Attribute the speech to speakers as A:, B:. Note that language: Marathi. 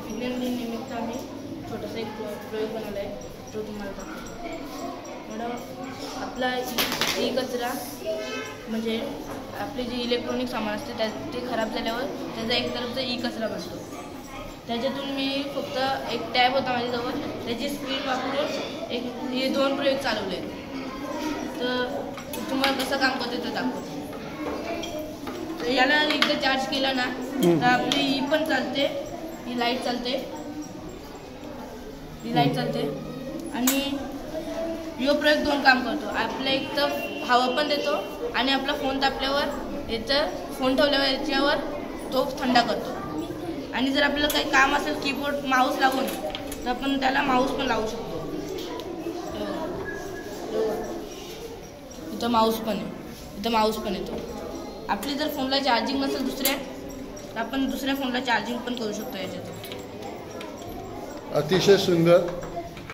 A: विज्ञान दिन निमित्त आम्ही छोटासा एक प्रयोग बनवला आहे, तो तुम्हाला दाखवतो. मॅडम, आपला ई कचरा म्हणजे आपले जे इलेक्ट्रॉनिक सामान असते ते खराब झाल्यावर त्याचा एक तरफचा ई कचरा बनतो. त्याच्यातून मी फक्त एक टॅब होता माझ्याजवळ, त्याची स्क्रीन वापरून हे 2 प्रयोग चालवले. तर तुम्हाला कसं काम करते ते दाखवतो. तर याला एकदा चार्ज केला ना तर आपली ही पण चालते, ही लाईट चालते आणि यो प्रयोग 2 काम करतो. आपल्या एक तर हवा पण देतो आणि आपला फोन तापल्यावर याचं फोन ठेवल्यावर याच्यावर तो थंडा करतो. आणि जर आपल्याला काही काम असेल कीबोर्ड माऊस लागून तर आपण त्याला माऊस पण लावू शकतो. इथं माऊस पण येतो. आपली जर फोनला चार्जिंग नसेल दुसऱ्या तर आपण दुसऱ्या फोनला चार्जिंग पण करू शकतो याच्यात.
B: अतिशय सुंदर.